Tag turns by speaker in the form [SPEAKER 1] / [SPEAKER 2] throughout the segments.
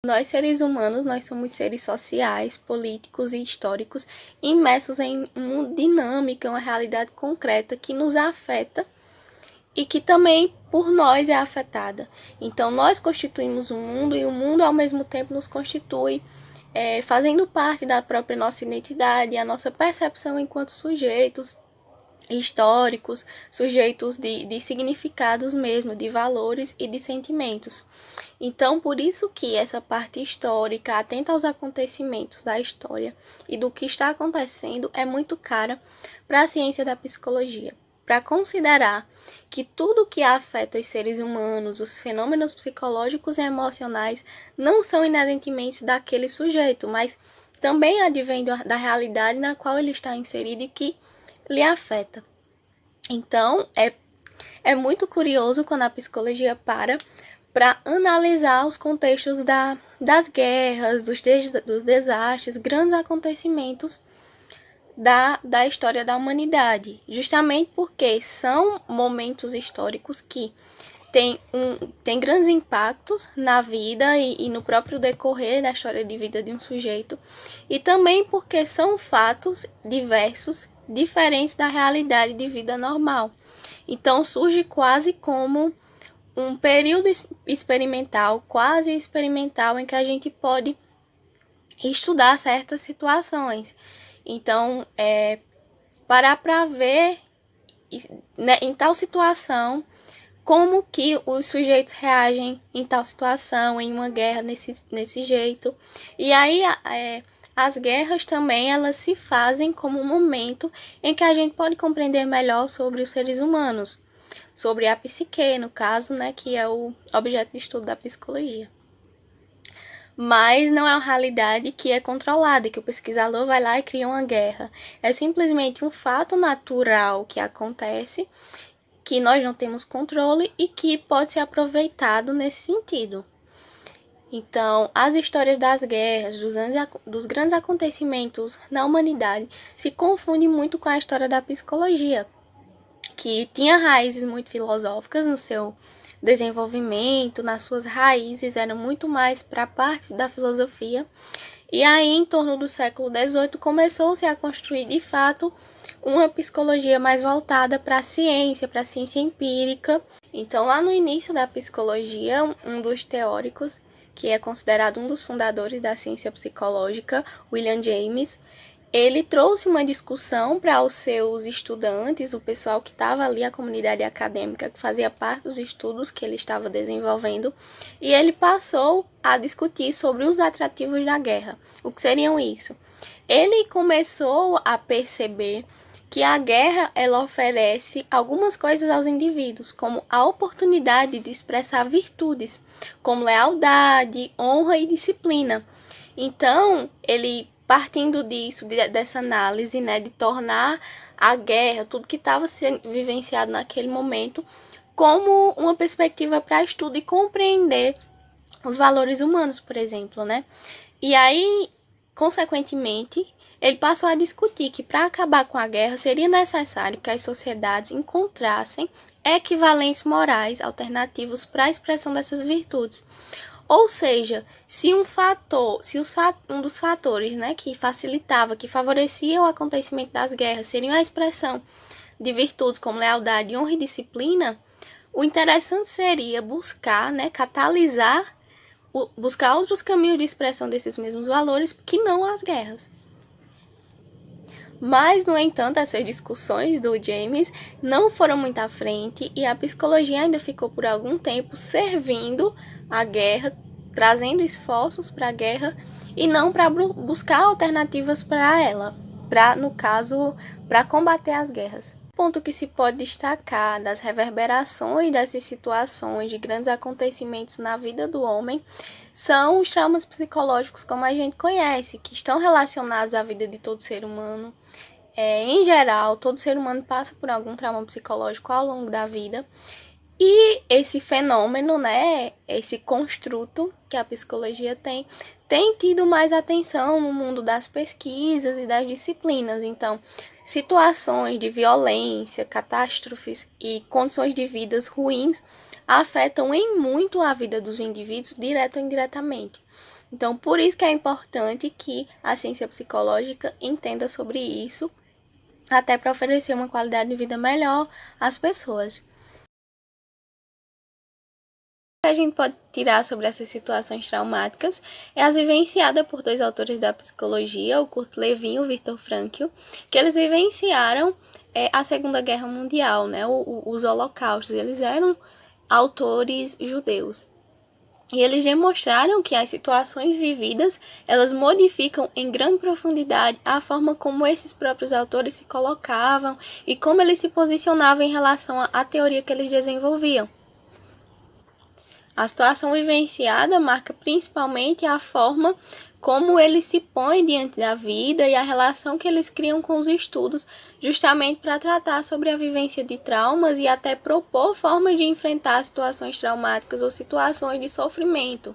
[SPEAKER 1] Nós, seres humanos, nós somos seres sociais, políticos e históricos imersos em uma dinâmica, uma realidade concreta que nos afeta e que também por nós é afetada. Então, nós constituímos o mundo e o mundo, ao mesmo tempo, nos constitui, fazendo parte da própria nossa identidade, a nossa percepção enquanto sujeitos históricos, sujeitos de significados mesmo, de valores e de sentimentos. Então, por isso que essa parte histórica, atenta aos acontecimentos da história e do que está acontecendo, é muito cara para a ciência da psicologia, para considerar que tudo que afeta os seres humanos, os fenômenos psicológicos e emocionais, não são inerentemente daquele sujeito, mas também advém da realidade na qual ele está inserido e que lhe afeta. Então, é muito curioso quando a psicologia para analisar os contextos das guerras, dos desastres, grandes acontecimentos da história da humanidade, justamente porque são momentos históricos que têm grandes impactos na vida e no próprio decorrer da história de vida de um sujeito, e também porque são fatos diversos, diferentes da realidade de vida normal. Então surge quase como um período experimental, quase experimental, em que a gente pode estudar certas situações. Então, parar para ver, né, em tal situação, como que os sujeitos reagem em tal situação, em uma guerra nesse jeito. E aí, as guerras também, elas se fazem como um momento em que a gente pode compreender melhor sobre os seres humanos, sobre a psique, no caso, né, que é o objeto de estudo da psicologia. Mas não é uma realidade que é controlada, que o pesquisador vai lá e cria uma guerra. É simplesmente um fato natural que acontece, que nós não temos controle e que pode ser aproveitado nesse sentido. Então, as histórias das guerras, dos grandes acontecimentos na humanidade, se confundem muito com a história da psicologia, que tinha raízes muito filosóficas no seu desenvolvimento, nas suas raízes, eram muito mais para a parte da filosofia. E aí, em torno do século XVIII, começou-se a construir, de fato, uma psicologia mais voltada para a ciência empírica. Então, lá no início da psicologia, um dos teóricos, que é considerado um dos fundadores da ciência psicológica, William James, ele trouxe uma discussão para os seus estudantes, o pessoal que estava ali, a comunidade acadêmica, que fazia parte dos estudos que ele estava desenvolvendo, e ele passou a discutir sobre os atrativos da guerra. O que seriam isso? Ele começou a perceber que a guerra, ela oferece algumas coisas aos indivíduos, como a oportunidade de expressar virtudes, como lealdade, honra e disciplina. Então, ele, partindo disso, dessa análise, né, de tornar a guerra, tudo que estava sendo vivenciado naquele momento, como uma perspectiva para estudo e compreender os valores humanos, por exemplo, né? E aí, consequentemente, ele passou a discutir que para acabar com a guerra seria necessário que as sociedades encontrassem equivalentes morais alternativos para a expressão dessas virtudes. Ou seja, se um dos fatores, né, que facilitava, que favorecia o acontecimento das guerras seria a expressão de virtudes como lealdade, honra e disciplina, o interessante seria buscar, né, buscar outros caminhos de expressão desses mesmos valores que não as guerras. Mas, no entanto, essas discussões do James não foram muito à frente e a psicologia ainda ficou por algum tempo servindo a guerra, trazendo esforços para a guerra e não para buscar alternativas para ela, no caso, para combater as guerras. O ponto que se pode destacar das reverberações dessas situações de grandes acontecimentos na vida do homem são os traumas psicológicos como a gente conhece, que estão relacionados à vida de todo ser humano. Em geral, todo ser humano passa por algum trauma psicológico ao longo da vida. E esse fenômeno, né, esse construto que a psicologia tem tido mais atenção no mundo das pesquisas e das disciplinas. Então, situações de violência, catástrofes e condições de vidas ruins afetam em muito a vida dos indivíduos, direto ou indiretamente. Então, por isso que é importante que a ciência psicológica entenda sobre isso, até para oferecer uma qualidade de vida melhor às pessoas. O que a gente pode tirar sobre essas situações traumáticas é as vivenciadas por dois autores da psicologia, o Kurt Lewin e o Viktor Frankl, que eles vivenciaram a Segunda Guerra Mundial, né, os holocaustos. Eles eram autores judeus. E eles demonstraram que as situações vividas, elas modificam em grande profundidade a forma como esses próprios autores se colocavam e como eles se posicionavam em relação à teoria que eles desenvolviam. A situação vivenciada marca principalmente a forma como eles se põem diante da vida e a relação que eles criam com os estudos, justamente para tratar sobre a vivência de traumas e até propor formas de enfrentar situações traumáticas ou situações de sofrimento.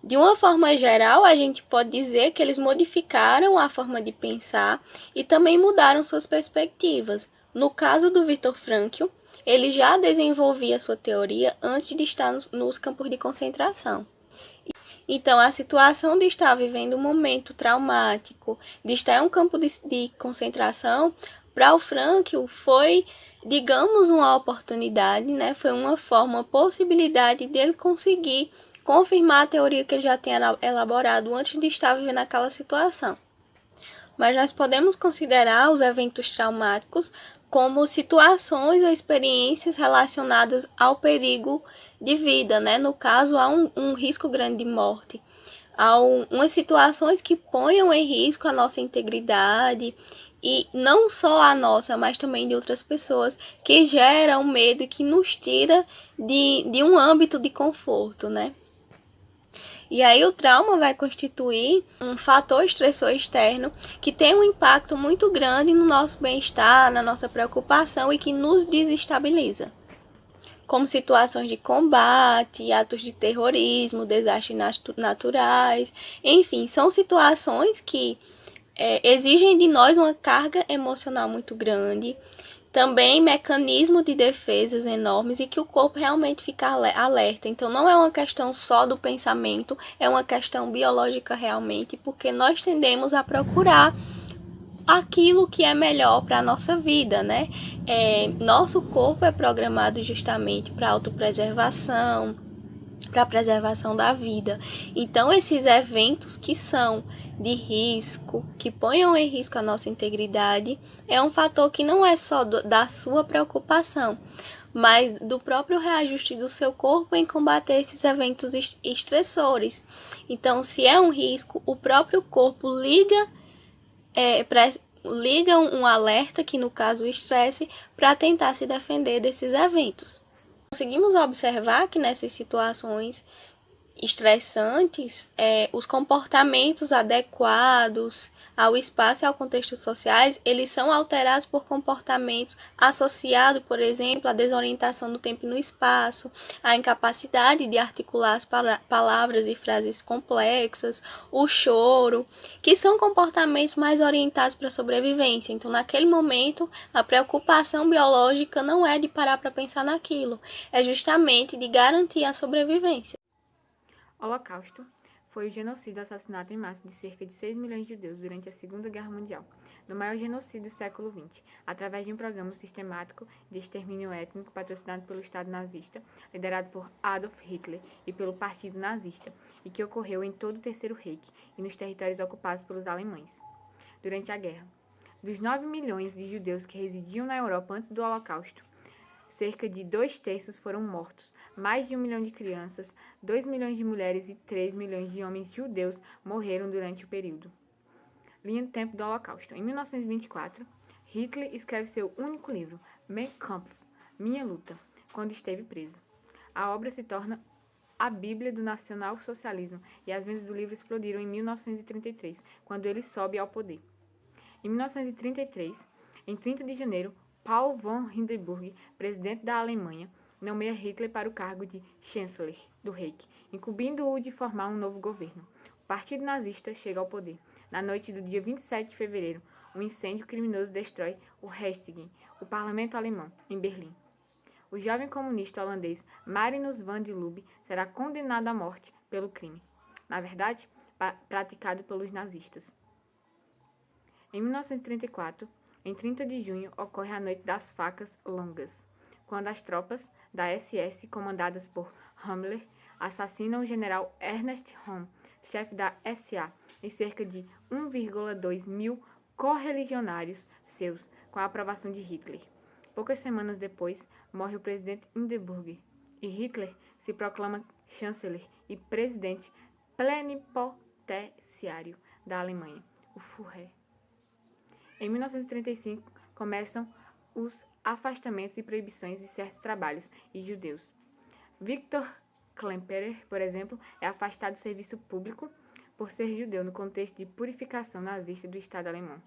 [SPEAKER 1] De uma forma geral, a gente pode dizer que eles modificaram a forma de pensar e também mudaram suas perspectivas. No caso do Viktor Frankl, ele já desenvolvia sua teoria antes de estar nos campos de concentração. Então, a situação de estar vivendo um momento traumático, de estar em um campo de concentração, para o Frankl foi, digamos, uma oportunidade, né? Foi uma forma, uma possibilidade dele conseguir confirmar a teoria que ele já tinha elaborado antes de estar vivendo aquela situação. Mas nós podemos considerar os eventos traumáticos como situações ou experiências relacionadas ao perigo de vida, né? No caso, há um risco grande de morte. Há umas situações que ponham em risco a nossa integridade e não só a nossa, mas também de outras pessoas, que geram medo e que nos tira de um âmbito de conforto, né? E aí o trauma vai constituir um fator estressor externo que tem um impacto muito grande no nosso bem-estar, na nossa preocupação e que nos desestabiliza. Como situações de combate, atos de terrorismo, desastres naturais, enfim, são situações que exigem de nós uma carga emocional muito grande, também mecanismos de defesas enormes e que o corpo realmente fica alerta. Então não é uma questão só do pensamento, é uma questão biológica realmente, porque nós tendemos a procurar aquilo que é melhor para a nossa vida, né? Nosso corpo é programado justamente para autopreservação, para a preservação da vida. Então, esses eventos que são de risco, que ponham em risco a nossa integridade, é um fator que não é só da sua preocupação, mas do próprio reajuste do seu corpo em combater esses eventos estressores. Então, se é um risco, o próprio corpo liga um alerta, que no caso o estresse, para tentar se defender desses eventos. Conseguimos observar que nessas situações estressantes, os comportamentos adequados ao espaço e ao contexto sociais, eles são alterados por comportamentos associados, por exemplo, à desorientação do tempo e no espaço, à incapacidade de articular as palavras e frases complexas, o choro, que são comportamentos mais orientados para a sobrevivência. Então, naquele momento, a preocupação biológica não é de parar para pensar naquilo, é justamente de garantir a sobrevivência.
[SPEAKER 2] Holocausto foi o genocídio e assassinato em massa de cerca de 6 milhões de judeus durante a Segunda Guerra Mundial, no maior genocídio do século XX, através de um programa sistemático de extermínio étnico patrocinado pelo Estado nazista, liderado por Adolf Hitler e pelo Partido Nazista, e que ocorreu em todo o Terceiro Reich e nos territórios ocupados pelos alemães. Durante a guerra, dos 9 milhões de judeus que residiam na Europa antes do Holocausto, cerca de 2/3 foram mortos, mais de 1 milhão de crianças, 2 milhões de mulheres e 3 milhões de homens judeus morreram durante o período. Linha do tempo do Holocausto. Em 1924, Hitler escreve seu único livro, Mein Kampf, Minha Luta, quando esteve preso. A obra se torna a Bíblia do nacionalsocialismo e as vendas do livro explodiram em 1933, quando ele sobe ao poder. Em 1933, em 30 de janeiro, Paul von Hindenburg, presidente da Alemanha, nomeia Hitler para o cargo de chanceler do Reich, incumbindo-o de formar um novo governo. O Partido Nazista chega ao poder. Na noite do dia 27 de fevereiro, um incêndio criminoso destrói o Reichstag, o parlamento alemão, em Berlim. O jovem comunista holandês Marinus van der Lubbe será condenado à morte pelo crime. na verdade, praticado pelos nazistas. Em 1934, em 30 de junho, ocorre a Noite das Facas Longas, quando as tropas da SS, comandadas por Himmler, assassinam o general Ernst Röhm, chefe da SA, e cerca de 1,2 mil correligionários seus, com a aprovação de Hitler. Poucas semanas depois, morre o presidente Hindenburg, e Hitler se proclama chanceler e presidente plenipotenciário da Alemanha, o Führer. Em 1935, começam os afastamentos e proibições de certos trabalhos e judeus. Victor Klemperer, por exemplo, é afastado do serviço público por ser judeu no contexto de purificação nazista do Estado alemão.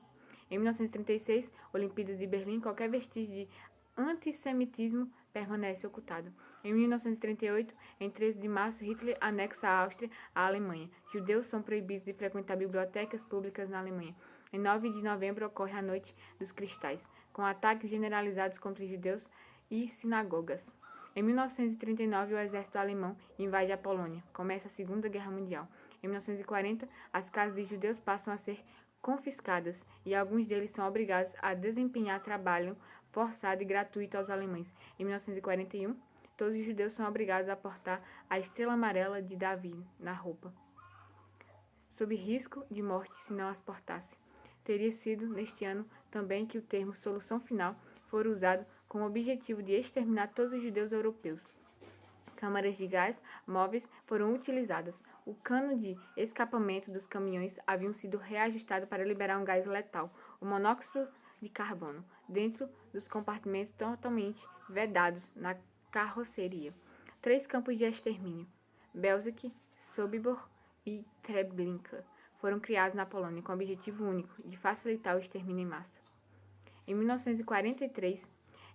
[SPEAKER 2] Em 1936, Olimpíadas de Berlim, qualquer vestígio de antissemitismo permanece ocultado. Em 1938, em 13 de março, Hitler anexa a Áustria à Alemanha. Judeus são proibidos de frequentar bibliotecas públicas na Alemanha. Em 9 de novembro ocorre a Noite dos Cristais, com ataques generalizados contra judeus e sinagogas. Em 1939, o exército alemão invade a Polônia. Começa a Segunda Guerra Mundial. Em 1940, as casas de judeus passam a ser confiscadas e alguns deles são obrigados a desempenhar trabalho forçado e gratuito aos alemães. Em 1941, todos os judeus são obrigados a portar a estrela amarela de Davi na roupa, sob risco de morte se não as portasse. Teria sido neste ano também que o termo solução final for usado com o objetivo de exterminar todos os judeus europeus. Câmaras de gás móveis foram utilizadas. O cano de escapamento dos caminhões haviam sido reajustado para liberar um gás letal, o monóxido de carbono, dentro dos compartimentos totalmente vedados na carroceria. 3 campos de extermínio, Belzec, Sobibor e Treblinka, foram criados na Polônia com o objetivo único de facilitar o extermínio em massa. Em 1943,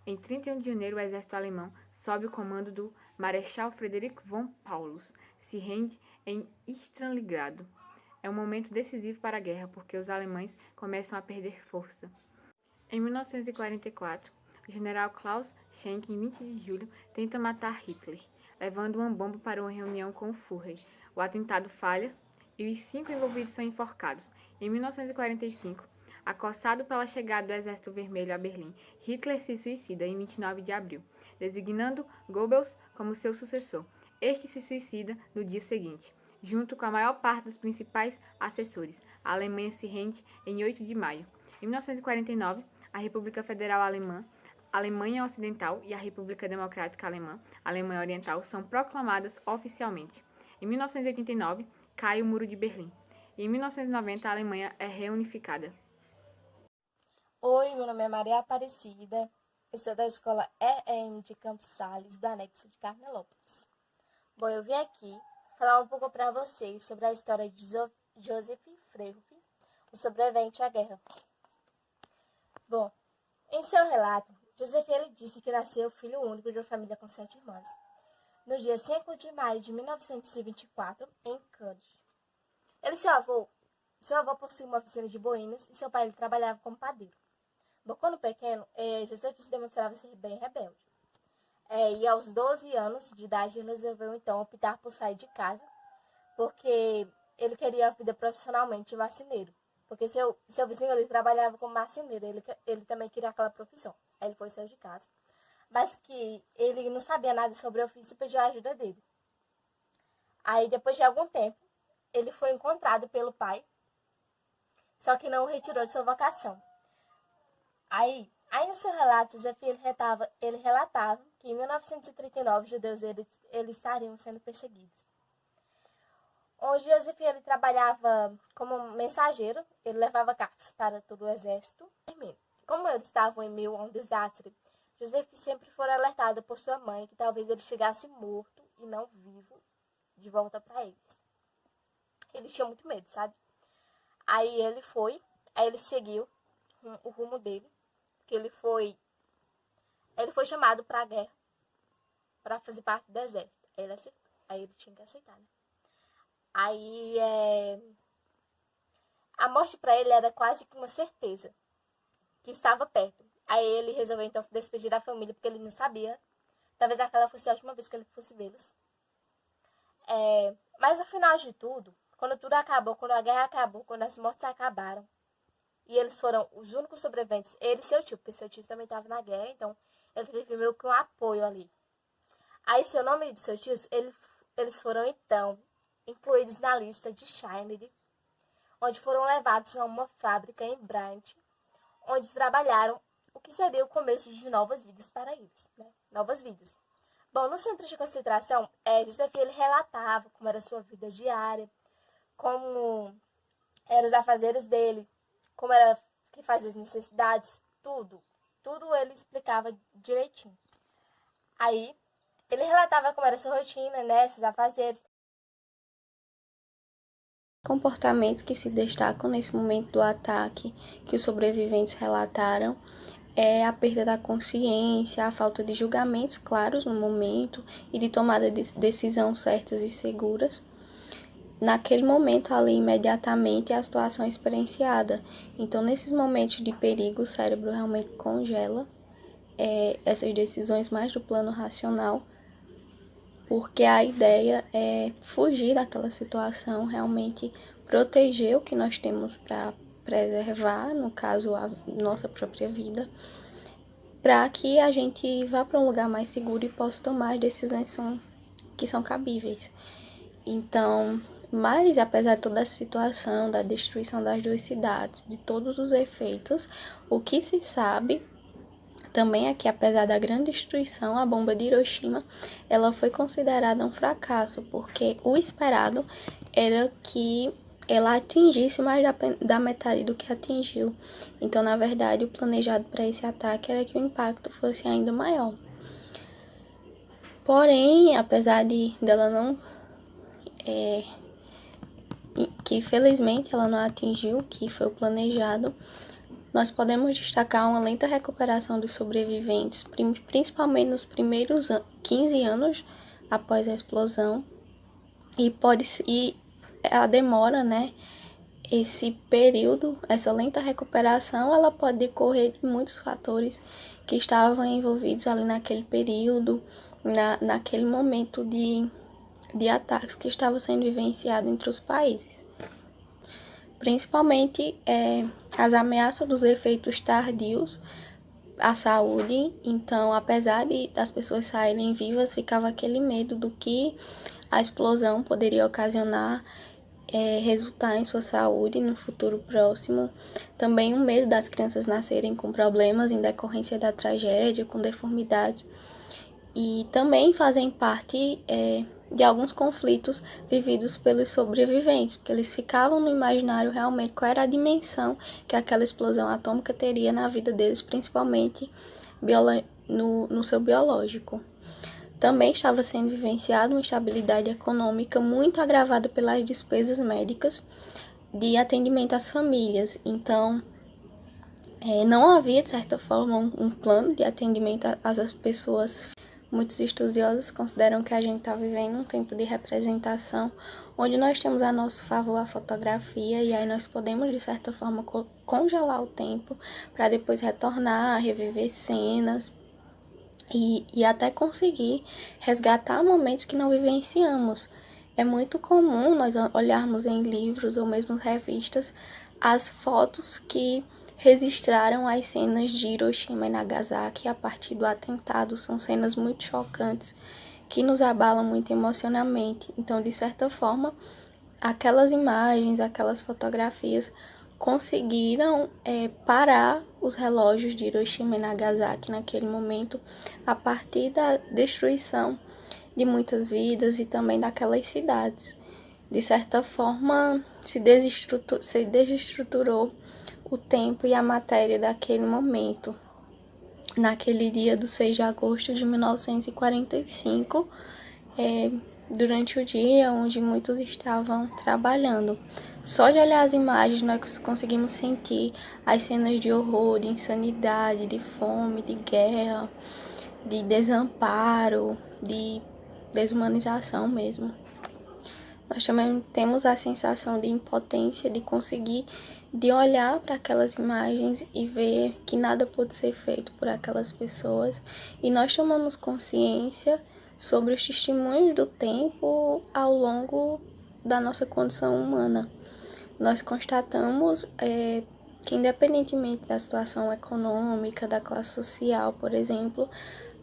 [SPEAKER 2] em 31 de janeiro, o exército alemão, sob o comando do Marechal Friedrich von Paulus, se rende em Stalingrado. É um momento decisivo para a guerra, porque os alemães começam a perder força. Em 1944, o general Klaus Schenck, em 20 de julho, tenta matar Hitler, levando uma bomba para uma reunião com o Führer. O atentado falha e os 5 envolvidos são enforcados. Em 1945, acossado pela chegada do Exército Vermelho a Berlim, Hitler se suicida em 29 de abril, designando Goebbels como seu sucessor. Este se suicida no dia seguinte, junto com a maior parte dos principais assessores. A Alemanha se rende em 8 de maio. Em 1949, a República Federal Alemã, a Alemanha Ocidental e a República Democrática Alemã, Alemanha Oriental, são proclamadas oficialmente. Em 1989, cai o Muro de Berlim. E em 1990, a Alemanha é reunificada.
[SPEAKER 3] Oi, meu nome é Maria Aparecida, eu sou da escola EEM de Campos Sales, do anexo de Carmelópolis. Bom, eu vim aqui falar um pouco para vocês sobre a história de Joseph Freire, o sobrevivente à guerra. Bom, em seu relato, Joseph ele disse que nasceu filho único de uma família com 7 irmãs, no dia 5 de maio de 1924, em Cádiz. Seu avô possuía uma oficina de boinas e seu pai ele trabalhava como padeiro. Bom, quando pequeno, Joseph se demonstrava ser bem rebelde. E aos 12 anos de idade, ele resolveu então optar por sair de casa, porque ele queria a vida profissionalmente de marceneiro. Porque seu vizinho ele trabalhava como marceneiro, ele também queria aquela profissão. Aí ele foi sair de casa. Mas que ele não sabia nada sobre o ofício e pediu a ajuda dele. Aí, depois de algum tempo, ele foi encontrado pelo pai, só que não o retirou de sua vocação. Aí no seu relato, Joseph ele relatava que em 1939 os judeus eles estariam sendo perseguidos. Onde Joseph ele trabalhava como mensageiro, ele levava cartas para todo o exército. Como eles estavam em meio a um desastre, Joseph sempre foi alertado por sua mãe que talvez ele chegasse morto e não vivo de volta para eles. Ele tinha muito medo, sabe? Aí ele seguiu o rumo dele, que ele foi chamado para a guerra, para fazer parte do exército. Aí ele aceitou. Aí ele tinha que aceitar, né? Aí a morte para ele era quase que uma certeza, que estava perto. Aí ele resolveu então se despedir da família, porque ele não sabia. Talvez aquela fosse a última vez que ele fosse vê-los. Mas no final de tudo acabou, quando a guerra acabou, quando as mortes acabaram, e eles foram os únicos sobreviventes, ele e seu tio, porque seu tio também estava na guerra, então ele teve meio que um apoio ali. Aí seu nome e seus tios, eles foram então incluídos na lista de Schindler, onde foram levados a uma fábrica em Brandt, onde trabalharam o que seria o começo de novas vidas para eles, né? Novas vidas. Bom, no centro de concentração, Joseph ele relatava como era a sua vida diária, como eram os afazeres dele, como era que fazia as necessidades, tudo ele explicava direitinho. Aí, ele relatava como era a sua rotina, né, esses afazeres.
[SPEAKER 1] Comportamentos que se destacam nesse momento do ataque que os sobreviventes relataram é a perda da consciência, a falta de julgamentos claros no momento e de tomada de decisão certas e seguras. Naquele momento ali, imediatamente, a situação é experienciada. Então, nesses momentos de perigo, o cérebro realmente congela essas decisões mais do plano racional, porque a ideia é fugir daquela situação, realmente proteger o que nós temos para preservar, no caso, a nossa própria vida, para que a gente vá para um lugar mais seguro e possa tomar as decisões que são cabíveis. Então, mas apesar de toda a situação, da destruição das duas cidades, de todos os efeitos, o que se sabe também é que, apesar da grande destruição, a bomba de Hiroshima, ela foi considerada um fracasso, porque o esperado era que ela atingisse mais da metade do que atingiu. Então, na verdade, o planejado para esse ataque era que o impacto fosse ainda maior. Porém, apesar dela não... que felizmente ela não atingiu o que foi o planejado, nós podemos destacar uma lenta recuperação dos sobreviventes, principalmente nos primeiros 15 anos após a explosão, e a demora, né? Esse período, essa lenta recuperação, ela pode decorrer de muitos fatores que estavam envolvidos ali naquele período, naquele momento de ataques que estavam sendo vivenciados entre os países. Principalmente as ameaças dos efeitos tardios à saúde. Então, apesar das pessoas saírem vivas, ficava aquele medo do que a explosão poderia ocasionar, resultar em sua saúde no futuro próximo. Também o medo das crianças nascerem com problemas em decorrência da tragédia, com deformidades. E também fazem parte de alguns conflitos vividos pelos sobreviventes, porque eles ficavam no imaginário realmente qual era a dimensão que aquela explosão atômica teria na vida deles, principalmente no seu biológico. Também estava sendo vivenciada uma instabilidade econômica muito agravada pelas despesas médicas de atendimento às famílias. Então, não havia, de certa forma, um plano de atendimento às pessoas. Muitos estudiosos consideram que a gente está vivendo um tempo de representação, onde nós temos a nosso favor a fotografia, e aí nós podemos, de certa forma, congelar o tempo para depois retornar, reviver cenas e até conseguir resgatar momentos que não vivenciamos. É muito comum nós olharmos em livros ou mesmo revistas as fotos que registraram as cenas de Hiroshima e Nagasaki a partir do atentado. São cenas muito chocantes que nos abalam muito emocionalmente. Então, de certa forma, aquelas imagens, aquelas fotografias conseguiram parar os relógios de Hiroshima e Nagasaki naquele momento, a partir da destruição de muitas vidas e também daquelas cidades. De certa forma, se desestruturou o tempo e a matéria daquele momento. Naquele dia do 6 de agosto de 1945, durante o dia onde muitos estavam trabalhando. Só de olhar as imagens nós conseguimos sentir as cenas de horror, de insanidade, de fome, de guerra, de desamparo, de desumanização mesmo. Nós também temos a sensação de impotência, de olhar para aquelas imagens e ver que nada pode ser feito por aquelas pessoas. E nós tomamos consciência sobre os testemunhos do tempo ao longo da nossa condição humana. Nós constatamos que, independentemente da situação econômica, da classe social, por exemplo,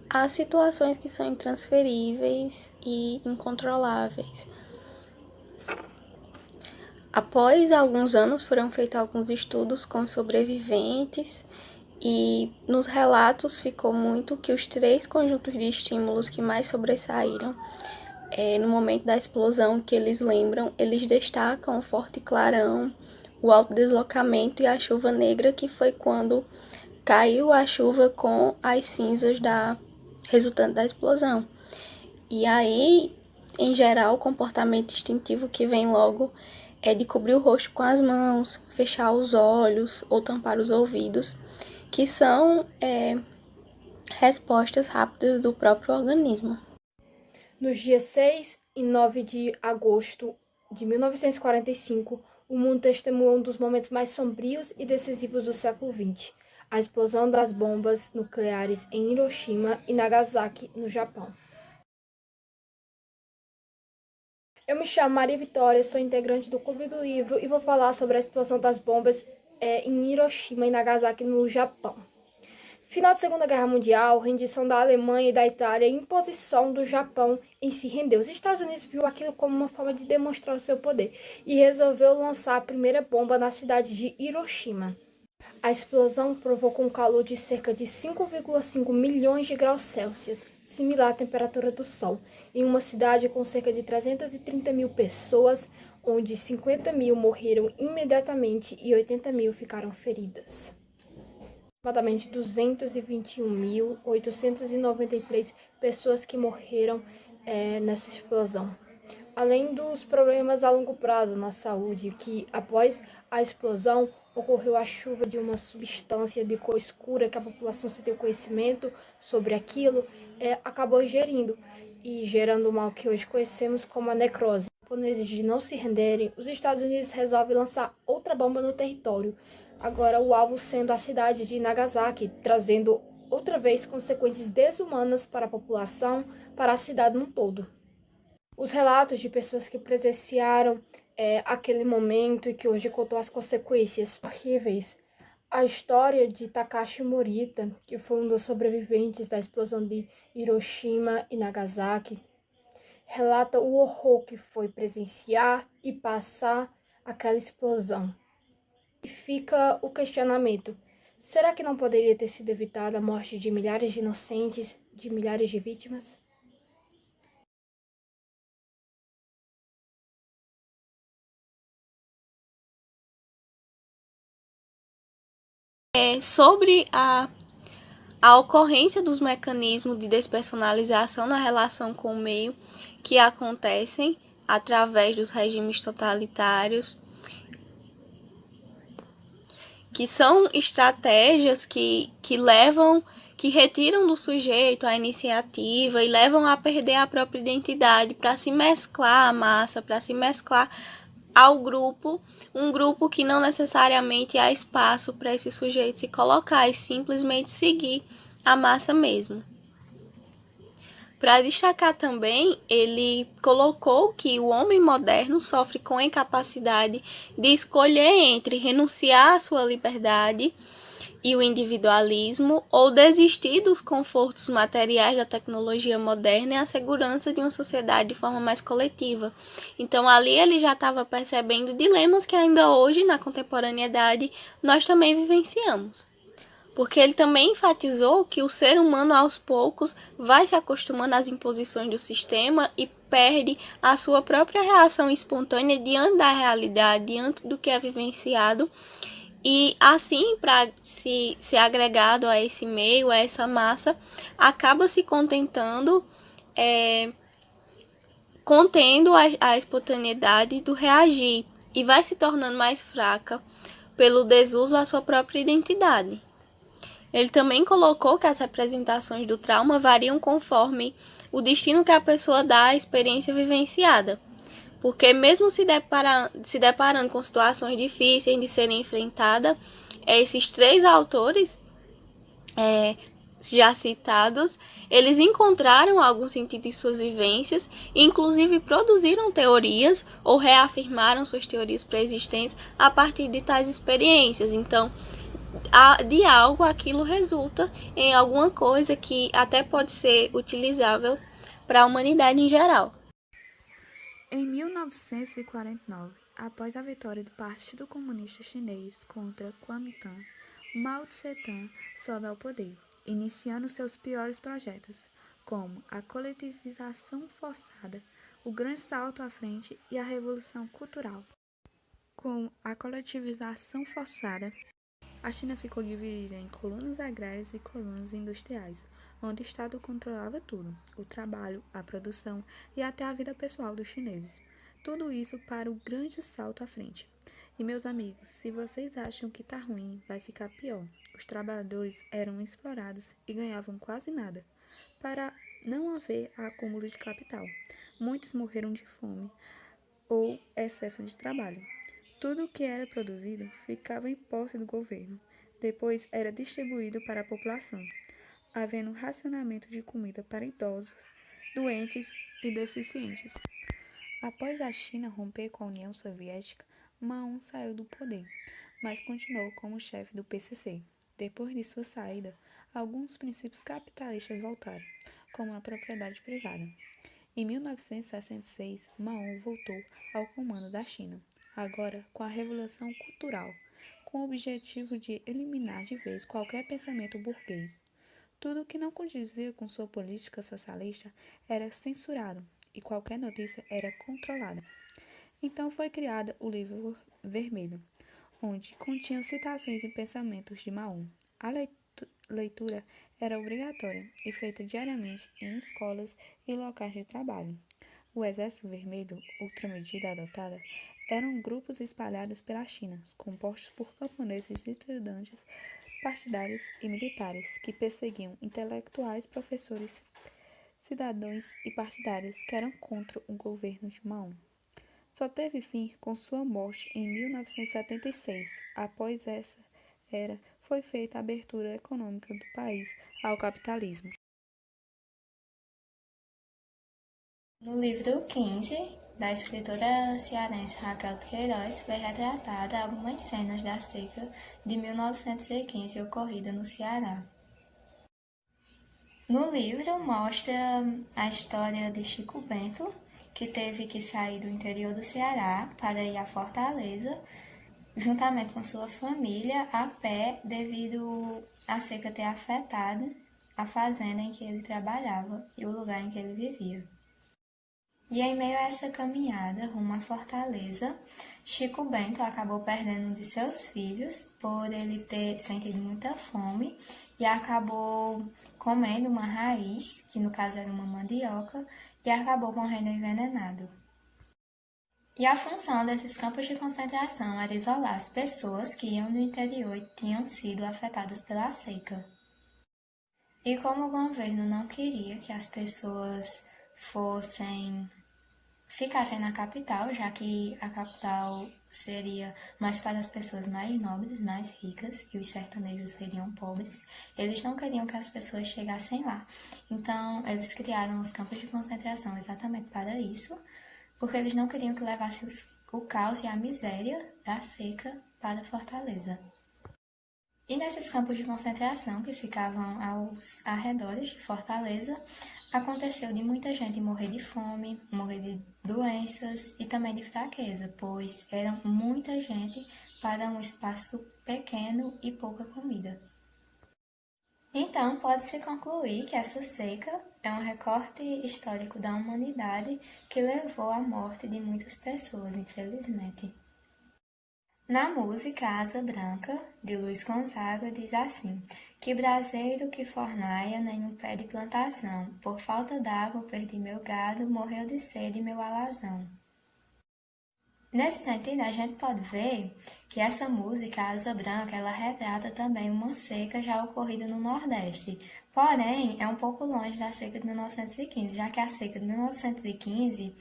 [SPEAKER 1] há situações que são intransferíveis e incontroláveis. Após alguns anos, foram feitos alguns estudos com sobreviventes e nos relatos ficou muito que os 3 conjuntos de estímulos que mais sobressaíram no momento da explosão, que eles lembram, eles destacam o forte clarão, o alto deslocamento e a chuva negra, que foi quando caiu a chuva com as cinzas resultante da explosão. E aí, em geral, o comportamento instintivo que vem logo é de cobrir o rosto com as mãos, fechar os olhos ou tampar os ouvidos, que são respostas rápidas do próprio organismo.
[SPEAKER 4] Nos dias 6 e 9 de agosto de 1945, o mundo testemunhou um dos momentos mais sombrios e decisivos do século XX, a explosão das bombas nucleares em Hiroshima e Nagasaki, no Japão. Eu me chamo Maria Vitória, sou integrante do Clube do Livro e vou falar sobre a explosão das bombas em Hiroshima e Nagasaki, no Japão. Final da Segunda Guerra Mundial, rendição da Alemanha e da Itália e imposição do Japão em se render. Os Estados Unidos viu aquilo como uma forma de demonstrar o seu poder e resolveu lançar a primeira bomba na cidade de Hiroshima. A explosão provocou um calor de cerca de 5,5 milhões de graus Celsius, similar à temperatura do Sol, em uma cidade com cerca de 330 mil pessoas, onde 50 mil morreram imediatamente e 80 mil ficaram feridas. Aproximadamente 221.893 pessoas que morreram nessa explosão. Além dos problemas a longo prazo na saúde, que após a explosão ocorreu a chuva de uma substância de cor escura que a população, sem ter conhecimento sobre aquilo, acabou ingerindo e gerando o mal que hoje conhecemos como a necrose. Os japoneses, de não se renderem, os Estados Unidos resolvem lançar outra bomba no território, agora o alvo sendo a cidade de Nagasaki, trazendo outra vez consequências desumanas para a população, para a cidade no todo. Os relatos de pessoas que presenciaram aquele momento e que hoje contam as consequências horríveis. A história de Takashi Morita, que foi um dos sobreviventes da explosão de Hiroshima e Nagasaki, relata o horror que foi presenciar e passar aquela explosão. E fica o questionamento: será que não poderia ter sido evitada a morte de milhares de inocentes, de milhares de vítimas?
[SPEAKER 1] Sobre a ocorrência dos mecanismos de despersonalização na relação com o meio que acontecem através dos regimes totalitários, que são estratégias que retiram do sujeito a iniciativa e levam a perder a própria identidade para se mesclar à massa, para se mesclar ao grupo, um grupo que não necessariamente há espaço para esse sujeito se colocar e simplesmente seguir a massa mesmo. Para destacar também, ele colocou que o homem moderno sofre com a incapacidade de escolher entre renunciar à sua liberdade e o individualismo ou desistir dos confortos materiais da tecnologia moderna e a segurança de uma sociedade de forma mais coletiva. Então, ali ele já estava percebendo dilemas que ainda hoje, na contemporaneidade, nós também vivenciamos. Porque ele também enfatizou que o ser humano, aos poucos, vai se acostumando às imposições do sistema e perde a sua própria reação espontânea diante da realidade, diante do que é vivenciado. E assim, para se agregado a esse meio, a essa massa, acaba se contentando, contendo a espontaneidade do reagir e vai se tornando mais fraca pelo desuso à sua própria identidade. Ele também colocou que as representações do trauma variam conforme o destino que a pessoa dá à experiência vivenciada. Porque mesmo se deparando com situações difíceis de serem enfrentadas, esses 3 autores já citados, eles encontraram algum sentido em suas vivências e inclusive produziram teorias ou reafirmaram suas teorias pré-existentes a partir de tais experiências. Então, de algo aquilo resulta em alguma coisa que até pode ser utilizável para a humanidade em geral.
[SPEAKER 5] Em 1949, após a vitória do Partido Comunista Chinês contra Kuomintang, Mao Tse-tung sobe ao poder, iniciando seus piores projetos, como a coletivização forçada, o Grande Salto à Frente e a Revolução Cultural. Com a coletivização forçada, a China ficou dividida em colônias agrárias e colônias industriais, onde o Estado controlava tudo, o trabalho, a produção e até a vida pessoal dos chineses. Tudo isso para o grande salto à frente. E meus amigos, se vocês acham que tá ruim, vai ficar pior. Os trabalhadores eram explorados e ganhavam quase nada, para não haver acúmulo de capital. Muitos morreram de fome ou excesso de trabalho. Tudo o que era produzido ficava em posse do governo, depois era distribuído para a população, havendo racionamento de comida para idosos, doentes e deficientes. Após a China romper com a União Soviética, Mao saiu do poder, mas continuou como chefe do PCC. Depois de sua saída, alguns princípios capitalistas voltaram, como a propriedade privada. Em 1966, Mao voltou ao comando da China, agora com a Revolução Cultural, com o objetivo de eliminar de vez qualquer pensamento burguês. Tudo o que não condizia com sua política socialista era censurado e qualquer notícia era controlada. Então foi criado o Livro Vermelho, onde continham citações e pensamentos de Mao. A leitura era obrigatória e feita diariamente em escolas e locais de trabalho. O Exército Vermelho, outra medida adotada, eram grupos espalhados pela China, compostos por camponeses, estudantes, partidários e militares, que perseguiam intelectuais, professores, cidadãos e partidários que eram contra o governo de Mao. Só teve fim com sua morte em 1976. Após essa era, foi feita a abertura econômica do país ao capitalismo.
[SPEAKER 3] No livro 15, da escritora cearense Raquel de Queiroz, foi retratada algumas cenas da seca de 1915 ocorrida no Ceará. No livro mostra a história de Chico Bento, que teve que sair do interior do Ceará para ir à Fortaleza, juntamente com sua família, a pé, devido à seca ter afetado a fazenda em que ele trabalhava e o lugar em que ele vivia. E em meio a essa caminhada rumo à Fortaleza, Chico Bento acabou perdendo um de seus filhos por ele ter sentido muita fome e acabou comendo uma raiz, que no caso era uma mandioca, e acabou morrendo envenenado. E a função desses campos de concentração era isolar as pessoas que iam do interior e tinham sido afetadas pela seca. E como o governo não queria que as pessoas ficassem na capital, já que a capital seria mais para as pessoas mais nobres, mais ricas, e os sertanejos seriam pobres, eles não queriam que as pessoas chegassem lá. Então, eles criaram os campos de concentração exatamente para isso, porque eles não queriam que levasse o caos e a miséria da seca para Fortaleza. E nesses campos de concentração, que ficavam aos arredores de Fortaleza, aconteceu de muita gente morrer de fome, morrer de doenças e também de fraqueza, pois era muita gente para um espaço pequeno e pouca comida. Então, pode-se concluir que essa seca é um recorte histórico da humanidade que levou à morte de muitas pessoas, infelizmente. Na música Asa Branca, de Luiz Gonzaga, diz assim: que braseiro, que fornaia, nenhum pé de plantação, por falta d'água perdi meu gado, morreu de sede meu alazão. Nesse sentido, a gente pode ver que essa música, Asa Branca, ela retrata também uma seca já ocorrida no Nordeste. Porém, é um pouco longe da seca de 1915, já que a seca de 1915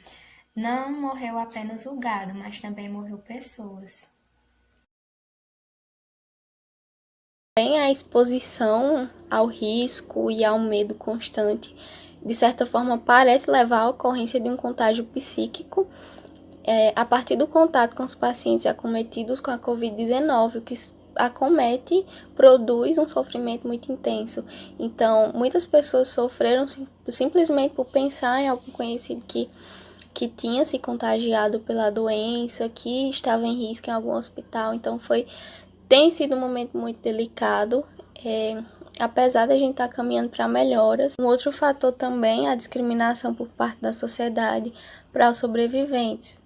[SPEAKER 3] não morreu apenas o gado, mas também morreu pessoas.
[SPEAKER 1] Tem a exposição ao risco e ao medo constante, de certa forma, parece levar à ocorrência de um contágio psíquico a partir do contato com os pacientes acometidos com a Covid-19, o que acomete produz um sofrimento muito intenso. Então, muitas pessoas sofreram simplesmente por pensar em algum conhecido que tinha se contagiado pela doença, que estava em risco em algum hospital. Então, tem sido um momento muito delicado, apesar da gente estar caminhando para melhoras. Um outro fator também é a discriminação por parte da sociedade para os sobreviventes.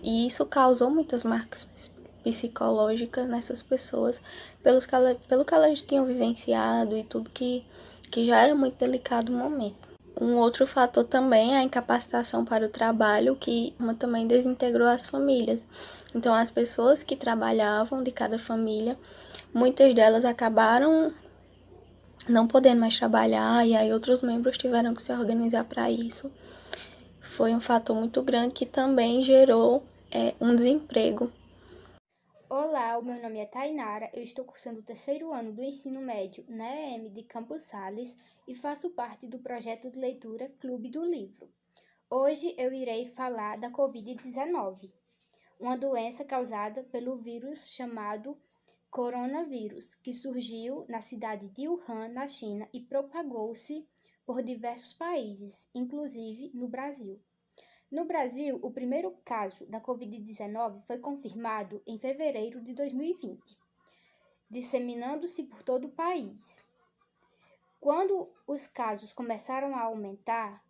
[SPEAKER 1] E isso causou muitas marcas psicológicas nessas pessoas, pelo que elas tinham vivenciado e tudo que já era muito delicado no momento. Um outro fator também é a incapacitação para o trabalho, que também desintegrou as famílias. Então, as pessoas que trabalhavam de cada família, muitas delas acabaram não podendo mais trabalhar, e aí outros membros tiveram que se organizar para isso. Foi um fator muito grande que também gerou um desemprego.
[SPEAKER 6] Olá, o meu nome é Tainara, eu estou cursando o 3º ano do ensino médio na EM de Campos Sales e faço parte do projeto de leitura Clube do Livro. Hoje eu irei falar da Covid-19, uma doença causada pelo vírus chamado coronavírus, que surgiu na cidade de Wuhan, na China, e propagou-se por diversos países, inclusive no Brasil. No Brasil, o primeiro caso da Covid-19 foi confirmado em fevereiro de 2020, disseminando-se por todo o país. Quando os casos começaram a aumentar,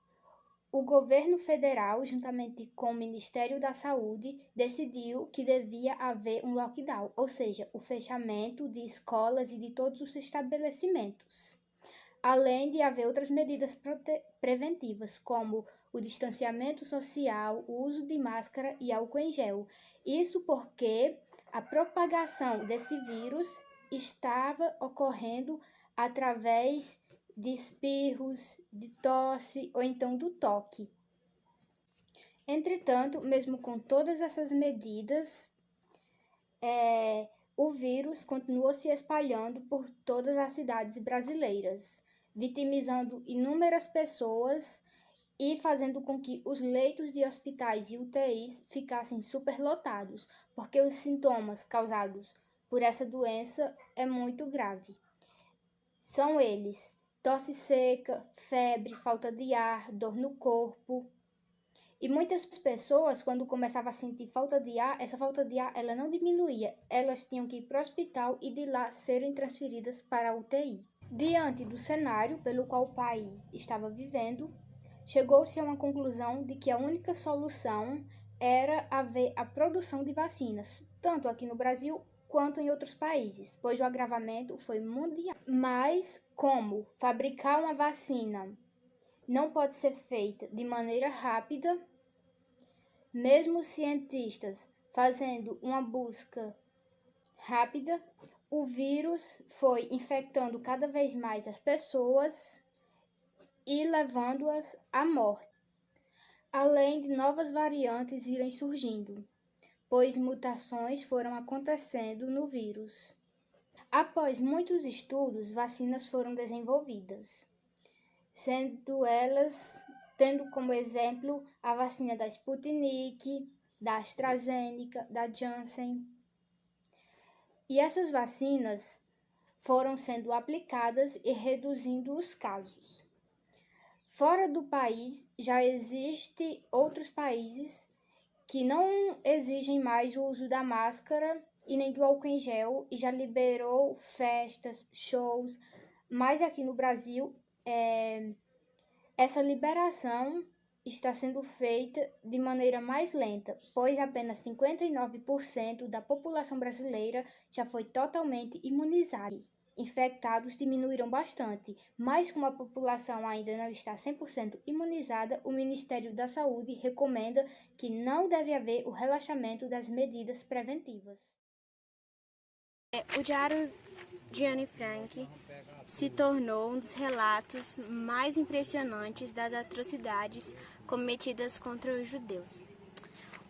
[SPEAKER 6] o governo federal, juntamente com o Ministério da Saúde, decidiu que devia haver um lockdown, ou seja, o fechamento de escolas e de todos os estabelecimentos, além de haver outras medidas preventivas, como o distanciamento social, o uso de máscara e álcool em gel. Isso porque a propagação desse vírus estava ocorrendo através de espirros, de tosse ou então do toque. Entretanto, mesmo com todas essas medidas, o vírus continuou se espalhando por todas as cidades brasileiras, vitimizando inúmeras pessoas e fazendo com que os leitos de hospitais e UTIs ficassem superlotados, porque os sintomas causados por essa doença é muito grave. São eles: tosse seca, febre, falta de ar, dor no corpo. E muitas pessoas, quando começavam a sentir falta de ar, essa falta de ar ela não diminuía, elas tinham que ir para o hospital e de lá serem transferidas para a UTI. Diante do cenário pelo qual o país estava vivendo, chegou-se a uma conclusão de que a única solução era haver a produção de vacinas, tanto aqui no Brasil quanto em outros países, pois o agravamento foi mundial. Mas como fabricar uma vacina não pode ser feita de maneira rápida, mesmo os cientistas fazendo uma busca rápida, o vírus foi infectando cada vez mais as pessoas e levando-as à morte, além de novas variantes irem surgindo, pois mutações foram acontecendo no vírus. Após muitos estudos, vacinas foram desenvolvidas, sendo elas tendo como exemplo a vacina da Sputnik, da AstraZeneca, da Janssen. E essas vacinas foram sendo aplicadas e reduzindo os casos. Fora do país, já existem outros países que não exigem mais o uso da máscara e nem do álcool em gel e já liberou festas, shows, mas aqui no Brasil essa liberação está sendo feita de maneira mais lenta, pois apenas 59% da população brasileira já foi totalmente imunizada. Infectados diminuíram bastante, mas como a população ainda não está 100% imunizada, o Ministério da Saúde recomenda que não deve haver o relaxamento das medidas preventivas.
[SPEAKER 7] O Diário de Anne Frank se tornou um dos relatos mais impressionantes das atrocidades cometidas contra os judeus.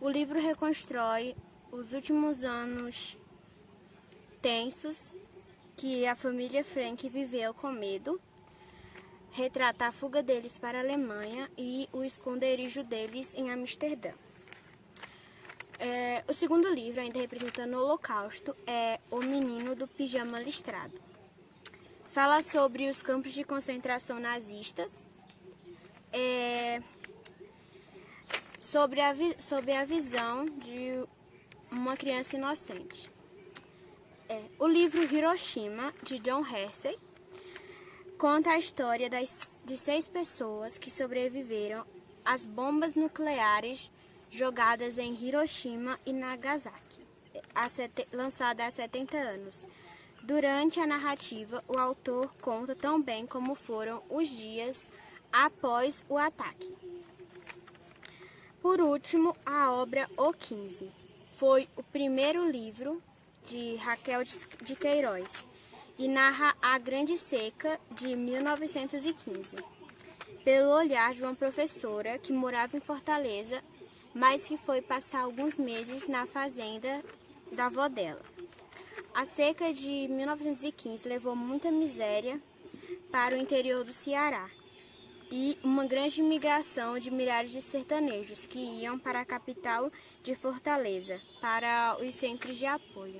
[SPEAKER 7] O livro reconstrói os últimos anos tensos que a família Frank viveu com medo, retrata a fuga deles para a Alemanha e o esconderijo deles em Amsterdã. O segundo livro, ainda representando o Holocausto, é O Menino do Pijama Listrado. Fala sobre os campos de concentração nazistas, sobre a visão de uma criança inocente. O livro Hiroshima, de John Hersey, conta a história de 6 pessoas que sobreviveram às bombas nucleares jogadas em Hiroshima e Nagasaki, lançada há 70 anos. Durante a narrativa, o autor conta também como foram os dias após o ataque. Por último, a obra O 15. Foi o primeiro livro de Raquel de Queiroz e narra a Grande Seca de 1915, pelo olhar de uma professora que morava em Fortaleza, mas que foi passar alguns meses na fazenda da avó dela. A seca de 1915 levou muita miséria para o interior do Ceará e uma grande migração de milhares de sertanejos que iam para a capital de Fortaleza, para os centros de apoio.